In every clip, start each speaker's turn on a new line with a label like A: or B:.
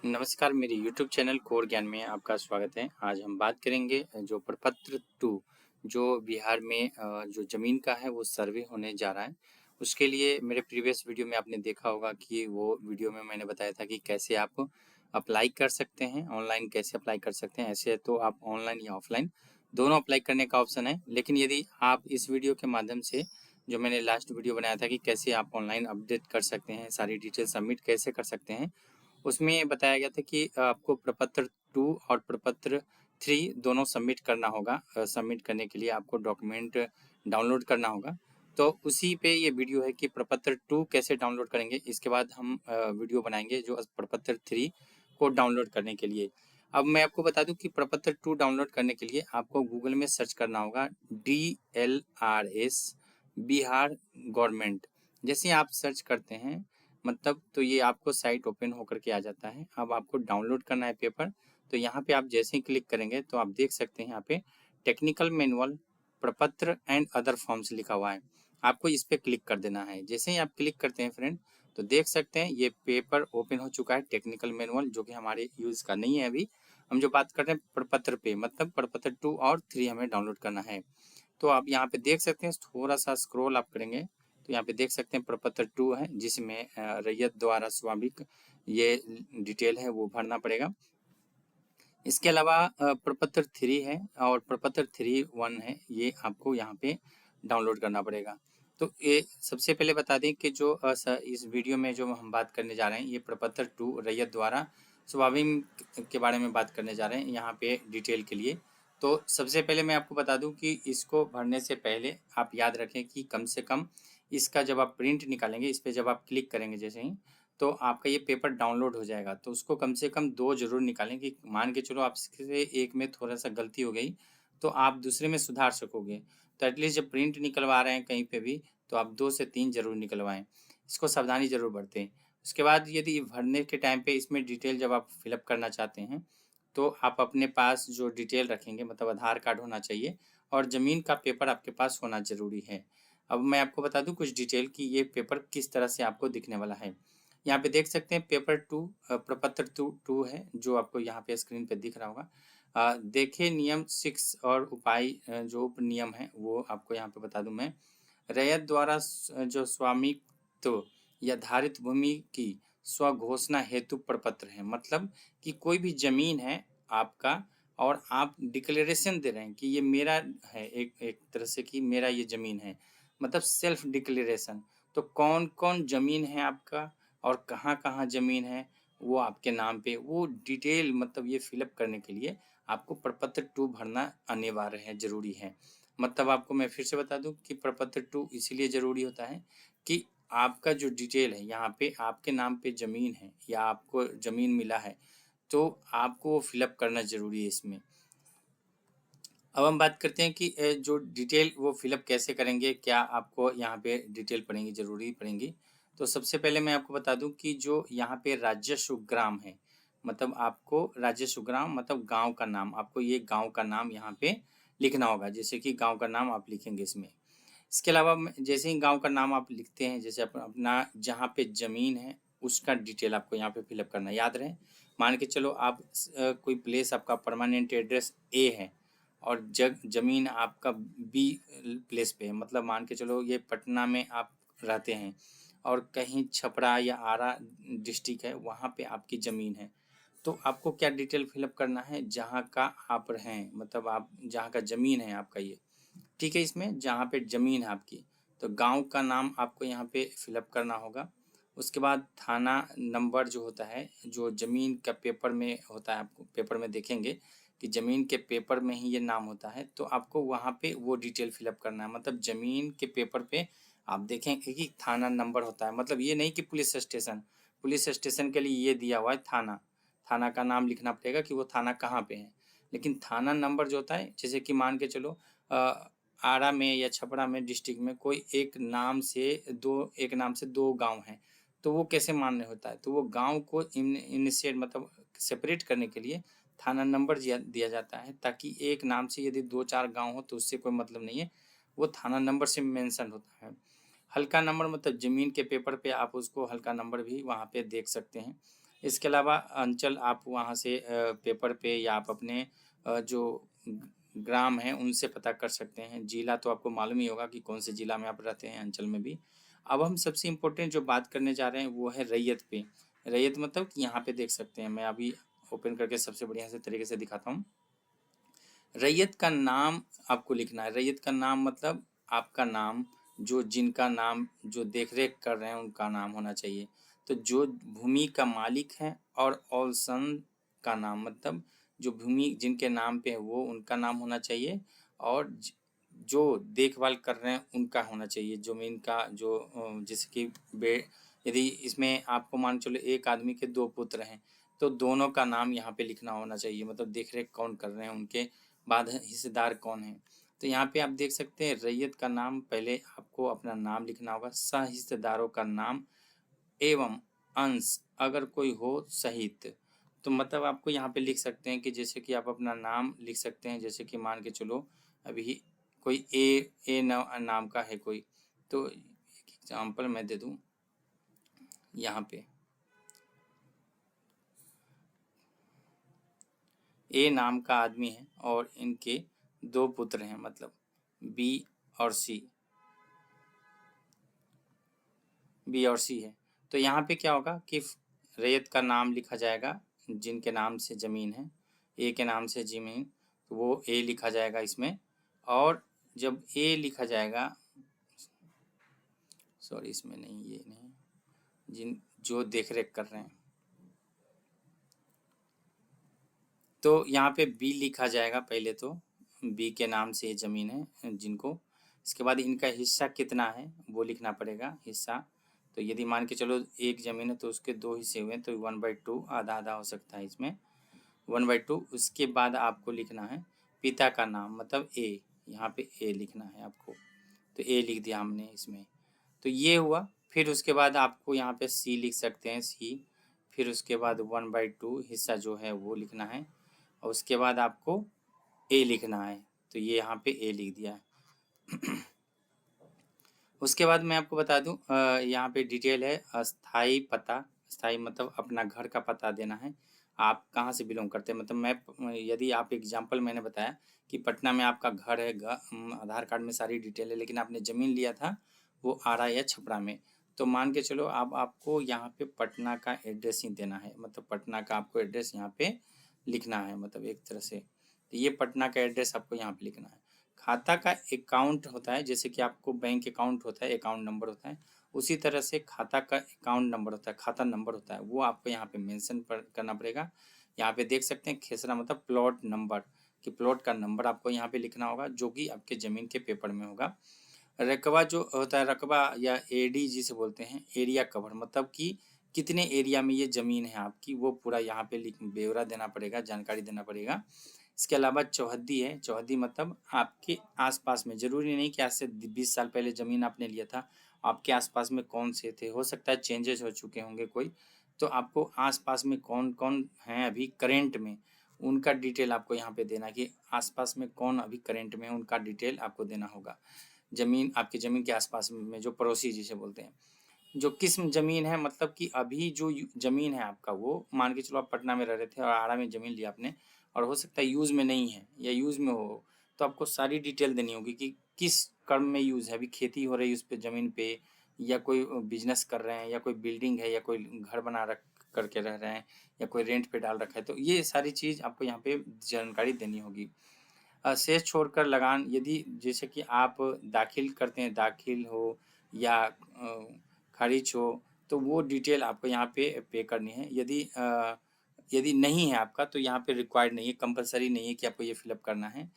A: नमस्कार, मेरे YouTube channel core ज्ञान में आपका स्वागत है। आज हम बात करेंगे जो प्रपत्र 2 जो बिहार में जो ज़मीन का है वो सर्वे होने जा रहा है। उसके लिए मेरे प्रीवियस वीडियो में आपने देखा होगा कि वो वीडियो में मैंने बताया था कि कैसे आप अप्लाई कर सकते हैं, ऑनलाइन कैसे अप्लाई कर सकते हैं। ऐसे तो आप ऑनलाइन या ऑफलाइन दोनों अप्लाई करने का ऑप्शन है। लेकिन यदि आप इस वीडियो के माध्यम से जो मैंने लास्ट वीडियो बनाया था कि कैसे आप ऑनलाइन अपडेट कर सकते हैं, सारी डिटेल सबमिट कैसे कर सकते हैं, उसमें ये बताया गया था कि आपको प्रपत्र 2 और प्रपत्र 3 दोनों सबमिट करना होगा। सबमिट करने के लिए आपको डॉक्यूमेंट डाउनलोड करना होगा। तो उसी पे ये वीडियो है कि प्रपत्र 2 कैसे डाउनलोड करेंगे। इसके बाद हम वीडियो बनाएंगे जो प्रपत्र 3 को डाउनलोड करने के लिए। अब मैं आपको बता दूं कि प्रपत्र 2 डाउनलोड करने के लिए आपको गूगल में सर्च करना होगा DLRS बिहार गवर्नमेंट। जैसे ही आप सर्च करते हैं मतलब तो ये आपको साइट ओपन होकर के आ जाता है। अब आपको डाउनलोड करना है पेपर, तो यहाँ पे आप जैसे ही क्लिक करेंगे तो आप देख सकते हैं यहाँ पे टेक्निकल मैनुअल प्रपत्र एंड अदर फॉर्म्स लिखा हुआ है। आपको इस पे क्लिक कर देना है। जैसे ही आप क्लिक करते हैं फ्रेंड, तो देख सकते हैं ये पेपर ओपन हो चुका है, टेक्निकल मैनुअल, जो कि हमारे यूज का नहीं है। अभी हम जो बात कर रहे हैं प्रपत्र पे, मतलब प्रपत्र 2 और 3 हमें डाउनलोड करना है। तो आप यहाँ पे देख सकते हैं, थोड़ा सा स्क्रॉल आप करेंगे तो यहाँ पे देख सकते हैं प्रपत्र 2 है, जिसमें रैयत द्वारा स्वामिक ये डिटेल है वो भरना पड़ेगा। इसके अलावा प्रपत्र 3 है और प्रपत्र 3(1) है, ये आपको यहाँ पे डाउनलोड करना पड़ेगा। तो ये सबसे पहले बता दें कि जो इस वीडियो में जो हम बात करने जा रहे हैं, ये प्रपत्र 2 रैयत द्वारा स्वामिक के बारे में बात करने जा रहे हैं यहाँ पे डिटेल के लिए। तो सबसे पहले मैं आपको बता दूं कि इसको भरने से पहले आप याद रखें कि कम से कम इसका जब आप प्रिंट निकालेंगे, इस पे जब आप क्लिक करेंगे जैसे ही, तो आपका ये पेपर डाउनलोड हो जाएगा। तो उसको कम से कम 2 ज़रूर निकालें कि मान के चलो आपसे एक में थोड़ा-सा गलती हो गई, तो आप दूसरे में सुधार सकोगे। तो एटलीस्ट जब प्रिंट निकलवा रहे हैं कहीं पे भी, तो आप 2 से 3 ज़रूर निकलवाएँ। इसको सावधानी ज़रूर बरतें। उसके बाद यदि भरने के टाइम पे इसमें डिटेल जब आप फ़िल अप करना चाहते हैं, तो आप अपने पास जो डिटेल रखेंगे मतलब आधार कार्ड होना चाहिए और ज़मीन का पेपर आपके पास होना ज़रूरी है। अब मैं आपको बता दूँ कुछ डिटेल कि ये पेपर किस तरह से आपको दिखने वाला है। यहाँ पे देख सकते हैं पेपर 2 प्रपत्र 2 है, जो आपको यहाँ पे स्क्रीन पे दिख रहा होगा। देखिए नियम 6 और उपाय जो उप नियम है वो आपको यहाँ पे बता दूँ मैं। रैयत द्वारा जो स्वामित्व या धारित भूमि की स्वघोषणा हेतु प्रपत्र है, मतलब कि कोई भी जमीन है आपका और आप डिक्लेरेशन दे रहे हैं कि ये मेरा है, एक एक तरह से कि मेरा ये जमीन है, मतलब सेल्फ डिक्लेरेशन। तो कौन कौन जमीन है आपका और कहाँ कहाँ जमीन है वो आपके नाम पे, वो डिटेल मतलब ये फिलअप करने के लिए आपको प्रपत्र 2 भरना अनिवार्य है, जरूरी है। मतलब आपको मैं फिर से बता दूं कि प्रपत्र 2 इसीलिए ज़रूरी होता है कि आपका जो डिटेल है यहाँ पे आपके नाम पे ज़मीन है या आपको ज़मीन मिला है, तो आपको वो फिलअप करना ज़रूरी है इसमें। अब हम बात करते हैं कि जो डिटेल वो फिलअप कैसे करेंगे, क्या आपको यहाँ पे डिटेल पड़ेंगी, ज़रूरी पड़ेंगी। तो सबसे पहले मैं आपको बता दूं कि जो यहाँ पे राजस्व ग्राम है, मतलब आपको राजस्व ग्राम मतलब गांव का नाम, आपको ये गांव का नाम यहाँ पे लिखना होगा। जैसे कि गांव का नाम आप लिखेंगे इसमें। इसके अलावा जैसे ही गांव का नाम आप लिखते हैं, जैसे अपना जहाँ पे ज़मीन है उसका डिटेल आपको यहाँ पे फिलअप करना याद रहे। मान के चलो आप कोई प्लेस आपका परमानेंट एड्रेस ए है और ज़मीन आपका बी प्लेस पे है, मतलब मान के चलो ये पटना में आप रहते हैं और कहीं छपरा या आरा डिस्ट्रिक्ट है, वहाँ पे आपकी ज़मीन है। तो आपको क्या डिटेल फिलअप करना है, जहाँ का आप रहें, मतलब आप जहाँ का ज़मीन है आपका ये, ठीक है। इसमें जहाँ पे ज़मीन है आपकी, तो गांव का नाम आपको यहाँ पे फिलअप करना होगा। उसके बाद थाना नंबर जो होता है, जो ज़मीन का पेपर में होता है, आपको पेपर में देखेंगे कि ज़मीन के पेपर में ही ये नाम होता है, तो आपको वहाँ पे वो डिटेल फिलअप करना है। मतलब ज़मीन के पेपर पे आप देखेंगे कि थाना नंबर होता है, मतलब ये नहीं कि पुलिस स्टेशन के लिए ये दिया हुआ है थाना, थाना का नाम लिखना पड़ेगा कि वो थाना कहाँ पे है। लेकिन थाना नंबर जो होता है, जैसे कि मान के चलो आरा में या छपरा में डिस्ट्रिक्ट में कोई एक नाम से 2 गाँव हैं, तो वो कैसे मान्य होता है? तो वो गाँव को इनिशिएट मतलब सेपरेट करने के लिए थाना नंबर दिया जाता है, ताकि एक नाम से यदि 2-4 गाँव हो तो उससे कोई मतलब नहीं है, वो थाना नंबर से मेंशन होता है। हल्का नंबर मतलब ज़मीन के पेपर पे आप उसको हल्का नंबर भी वहाँ पे देख सकते हैं। इसके अलावा अंचल आप वहाँ से पेपर पे या आप अपने जो ग्राम हैं उनसे पता कर सकते हैं। जिला तो आपको मालूम ही होगा कि कौन से जिला में आप रहते हैं, अंचल में भी। अब हम सबसे इम्पोर्टेंट जो बात करने जा रहे हैं वो है रैयत पे। रैयत मतलब कि यहाँ पे देख सकते हैं, मैं अभी ओपन करके सबसे बढ़िया से तरीके से दिखाता हूँ। रैयत का नाम आपको लिखना है। रैयत का नाम मतलब आपका नाम, जो जिनका नाम जो देख-रेख कर रहे हैं उनका नाम होना चाहिए। तो जो भूमि का मालिक है और औसन का नाम मतलब जो भूमि जिनके नाम पे है वो उनका नाम होना चाहिए और जो देखभाल कर रहे हैं उनका होना चाहिए। ज़मीन का जो जैसे कि बे यदि इसमें आपको मान के चलो एक आदमी के 2 पुत्र हैं, तो दोनों का नाम यहाँ पे लिखना होना चाहिए। मतलब देख-रेख कौन कर रहे हैं, उनके बाद हिस्सेदार कौन हैं। तो यहाँ पे आप देख सकते हैं रैयत का नाम, पहले आपको अपना नाम लिखना होगा, सह-हिस्सेदारों का नाम एवं अंश अगर कोई हो सहित। तो मतलब आपको यहाँ पे लिख सकते हैं कि जैसे कि आप अपना नाम लिख सकते हैं, जैसे कि मान के चलो अभी कोई ए नाम का है कोई, तो एक एग्जांपल मैं दे दूँ यहाँ पे। ए नाम का आदमी है और इनके 2 पुत्र हैं, मतलब बी और सी। बी और सी है। तो यहाँ पे क्या होगा कि रैयत का नाम लिखा जाएगा जिनके नाम से ज़मीन है। ए के नाम से ज़मीन, तो वो ए लिखा जाएगा इसमें। और जब ए लिखा जाएगा, सॉरी इसमें नहीं, ये नहीं, जिन जो देख रेख कर रहे हैं, तो यहाँ पे बी लिखा जाएगा पहले तो। बी के नाम से ये ज़मीन है जिनको। इसके बाद इनका हिस्सा कितना है वो लिखना पड़ेगा, हिस्सा। तो यदि मान के चलो एक ज़मीन है तो उसके 2 हिस्से हुए, तो 1/2 आधा-आधा हो सकता है इसमें, 1/2। उसके बाद आपको लिखना है पिता का नाम, मतलब ए, यहाँ पे ए लिखना है आपको। तो ए लिख दिया हमने इसमें। तो ये हुआ। फिर उसके बाद आपको यहाँ पे सी लिख सकते हैं, सी। फिर उसके बाद 1/2 हिस्सा जो है वो लिखना है और उसके बाद आपको ए लिखना है। तो ये यहाँ पे ए लिख दिया है। उसके बाद मैं आपको बता दूं, यहाँ पे डिटेल है अस्थाई पता। अस्थाई मतलब अपना घर का पता देना है, आप कहाँ से बिलोंग करते हैं। मतलब मैं यदि आप एग्जांपल मैंने बताया कि पटना में आपका घर है, आधार कार्ड में सारी डिटेल है, लेकिन आपने ज़मीन लिया था वो आरा या छपरा में, तो मान के चलो अब आपको यहाँ पे पटना का एड्रेस ही देना है। मतलब पटना का आपको एड्रेस यहाँ पे लिखना है, मतलब एक तरह से। तो ये पटना का एड्रेस आपको यहाँ पे लिखना है। खाता का अकाउंट होता है, जैसे कि आपको बैंक अकाउंट होता है, अकाउंट नंबर होता है, उसी तरह से खाता का अकाउंट नंबर होता है, खाता नंबर होता है, वो आपको यहाँ पे मेंशन करना पड़ेगा। यहाँ पे देख सकते हैं खेसरा मतलब प्लॉट नंबर, कि प्लॉट का नंबर आपको यहाँ पे लिखना होगा जो कि आपके ज़मीन के पेपर में होगा। रकबा जो होता है, रकबा या एडी जिसे बोलते हैं, एरिया कवर, मतलब कि कितने एरिया में ये ज़मीन है आपकी, वो पूरा यहाँ पे ब्यौरा देना पड़ेगा, जानकारी देना पड़ेगा। इसके अलावा चौहद्दी है। चौहद्दी मतलब आपके आसपास में, ज़रूरी नहीं कि आज से 20 साल पहले ज़मीन आपने लिया था, आपके आसपास में कौन से थे, हो सकता है चेंजेस हो चुके होंगे कोई। तो आपको आसपास में कौन कौन हैं अभी करेंट में, उनका डिटेल आपको यहाँ पे देना, कि आसपास में कौन अभी करेंट में है उनका डिटेल आपको देना होगा। ज़मीन, आपकी ज़मीन के आसपास में जो पड़ोसी जिसे बोलते हैं, जो किस्म ज़मीन है, मतलब कि अभी जो ज़मीन है आपका, वो मान के चलो आप पटना में रह रहे थे और आरा में ज़मीन लिया आपने, और हो सकता है यूज़ में नहीं है या यूज़ में हो, तो आपको सारी डिटेल देनी होगी कि किस क्रम में यूज़ है। अभी खेती हो रही है उस पे ज़मीन पे, या कोई बिजनेस कर रहे हैं, या कोई बिल्डिंग है, या कोई घर बना रख करके रह रहे हैं, या कोई रेंट पे डाल रखा है, तो ये सारी चीज़ आपको यहाँ पे जानकारी देनी होगी। शेष छोड़कर लगान, यदि जैसे कि आप दाखिल करते हैं, दाखिल हो या खारिज हो, तो वो डिटेल आपको यहाँ पे पे करनी है। यदि नहीं है आपका तो यहाँ पे रिक्वायर्ड नहीं है, कंपलसरी नहीं है कि आपको ये फिलअप करना है।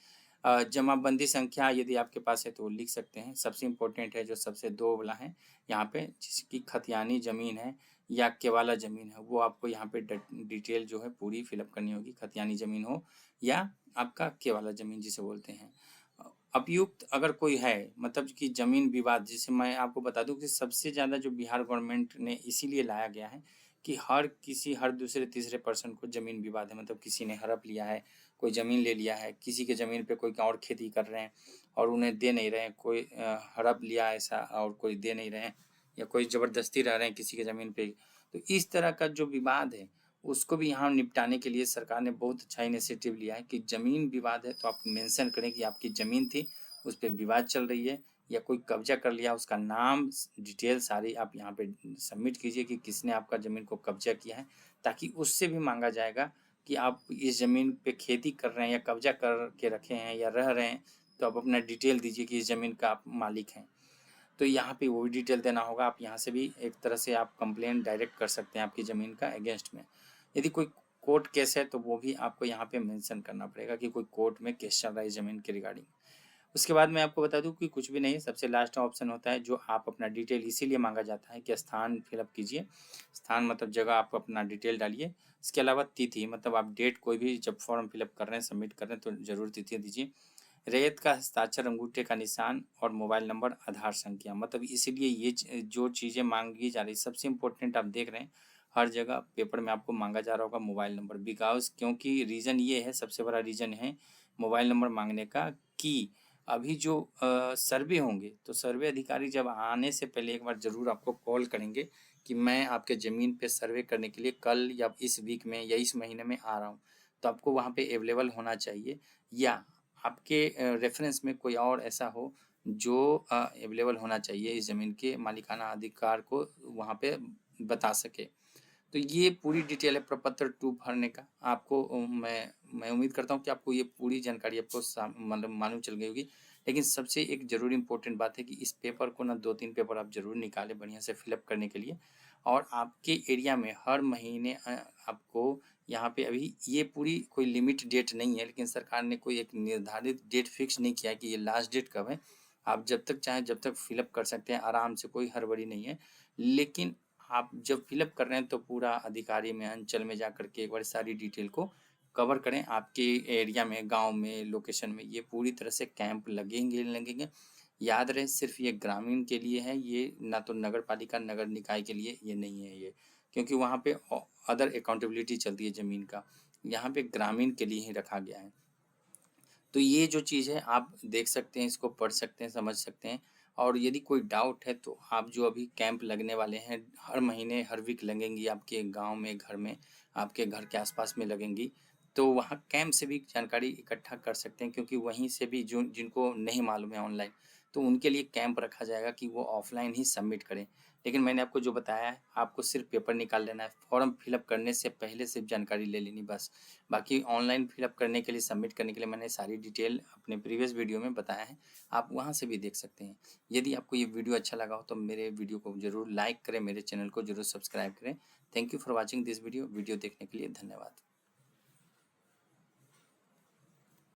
A: जमाबंदी संख्या यदि आपके पास है तो लिख सकते हैं। सबसे इम्पोर्टेंट है जो सबसे 2 वाला है यहाँ पे, जिसकी खतियानी ज़मीन है या केवाला ज़मीन है, वो आपको यहाँ पे डिटेल जो है पूरी फिलअप करनी होगी। खतियानी ज़मीन हो या आपका केवाला ज़मीन जिसे बोलते हैं। उपयुक्त अगर कोई है, मतलब कि ज़मीन विवाद, जिसे मैं आपको बता दूँ कि सबसे ज़्यादा जो बिहार गवर्नमेंट ने इसीलिए लाया गया है कि हर दूसरे तीसरे पर्सन को ज़मीन विवाद है। मतलब किसी ने हड़प लिया है, कोई ज़मीन ले लिया है, किसी के ज़मीन पे कोई और खेती कर रहे हैं और उन्हें दे नहीं रहे हैं, कोई हड़प लिया ऐसा और कोई दे नहीं रहे हैं, या कोई ज़बरदस्ती रह रहे हैं किसी के ज़मीन पे, तो इस तरह का जो विवाद है उसको भी यहाँ निपटाने के लिए सरकार ने बहुत अच्छा इनिशिएटिव लिया है कि ज़मीन विवाद है तो आप मेंशन करें कि आपकी ज़मीन थी, उस पे विवाद चल रही है या कोई कब्जा कर लिया, उसका नाम डिटेल सारी आप यहाँ पे सबमिट कीजिए कि किसने आपका ज़मीन को कब्जा किया है, ताकि उससे भी मांगा जाएगा कि आप इस ज़मीन पे खेती कर रहे हैं या कब्जा कर के रखे हैं या रह रहे हैं, तो आप अपना डिटेल दीजिए कि इस ज़मीन का आप मालिक हैं। तो यहाँ पे वो भी डिटेल देना होगा। आप यहाँ से भी एक तरह से आप कंप्लेंट डायरेक्ट कर सकते हैं आपकी ज़मीन का अगेंस्ट में। यदि कोई कोर्ट केस है तो वो भी आपको यहाँ पे मेंशन करना पड़ेगा कि कोई कोर्ट में केस चल रहा है ज़मीन के रिगार्डिंग। उसके बाद मैं आपको बता दूं कि कुछ भी नहीं, सबसे लास्ट ऑप्शन होता है जो आप अपना डिटेल इसीलिए मांगा जाता है कि स्थान फिलअप कीजिए। स्थान मतलब जगह, आप अपना डिटेल डालिए। इसके अलावा तिथि मतलब आप डेट कोई भी जब फॉर्म फिलअप कर रहे हैं, सबमिट कर रहे हैं तो ज़रूर तिथि दीजिए। रैयत का हस्ताक्षर, अंगूठे का निशान और मोबाइल नंबर, आधार संख्या। मतलब इसीलिए ये जो चीज़ें मांगी जा रही, सबसे इम्पोर्टेंट आप देख रहे हैं हर जगह पेपर में आपको मांगा जा रहा होगा मोबाइल नंबर, बिकॉज क्योंकि रीज़न ये है, सबसे बड़ा रीज़न है मोबाइल नंबर मांगने का कि अभी जो सर्वे होंगे तो सर्वे अधिकारी जब आने से पहले एक बार ज़रूर आपको कॉल करेंगे कि मैं आपके ज़मीन पे सर्वे करने के लिए कल या इस वीक में या इस महीने में आ रहा हूँ। तो आपको वहाँ पे अवेलेबल होना चाहिए, या आपके रेफरेंस में कोई और ऐसा हो जो अवेलेबल होना चाहिए इस ज़मीन के मालिकाना अधिकार को वहाँ पे बता सके। तो ये पूरी डिटेल है प्रपत्र 2 भरने का। आपको मैं उम्मीद करता हूँ कि आपको ये पूरी जानकारी आपको मतलब मालूम चल गई होगी। लेकिन सबसे एक ज़रूरी इम्पोर्टेंट बात है कि इस पेपर को ना 2-3 पेपर आप ज़रूर निकालें बढ़िया से फिलअप करने के लिए। और आपके एरिया में हर महीने आपको यहाँ पे अभी ये पूरी कोई लिमिट डेट नहीं है, लेकिन सरकार ने कोई एक निर्धारित डेट फिक्स नहीं किया है कि ये लास्ट डेट कब है। आप जब तक चाहें जब तक फिलअप कर सकते हैं आराम से, कोई हड़बड़ी नहीं है। लेकिन आप जब फिलअप कर रहे हैं तो पूरा अधिकारी में, अंचल में जाकर के एक बार सारी डिटेल को कवर करें। आपके एरिया में, गांव में, लोकेशन में ये पूरी तरह से कैंप लगेंगे। याद रहे सिर्फ ये ग्रामीण के लिए है, ये ना तो नगर पालिका, नगर निकाय के लिए ये नहीं है ये, क्योंकि वहाँ पे अदर अकाउंटेबिलिटी चलती है ज़मीन का। यहाँ पे ग्रामीण के लिए ही रखा गया है। तो ये जो चीज़ है आप देख सकते हैं, इसको पढ़ सकते हैं, समझ सकते हैं। और यदि कोई डाउट है तो आप जो अभी कैंप लगने वाले हैं, हर महीने हर वीक लगेंगी आपके गांव में, घर में, आपके घर के आसपास में लगेंगी। तो वहाँ कैंप से भी जानकारी इकट्ठा कर सकते हैं, क्योंकि वहीं से भी जो जिनको नहीं मालूम है ऑनलाइन, तो उनके लिए कैंप रखा जाएगा कि वो ऑफलाइन ही सबमिट करें। लेकिन मैंने आपको जो बताया है, आपको सिर्फ पेपर निकाल लेना है, फॉर्म फिलअप करने से पहले सिर्फ जानकारी ले लेनी बस। बाकी ऑनलाइन फिलअप करने के लिए, सबमिट करने के लिए मैंने सारी डिटेल अपने प्रीवियस वीडियो में बताया है, आप वहाँ से भी देख सकते हैं। यदि आपको ये वीडियो अच्छा लगा हो तो मेरे वीडियो को ज़रूर लाइक करें, मेरे चैनल को ज़रूर सब्सक्राइब करें। Thank you for watching this video देखने के लिए धन्यवाद।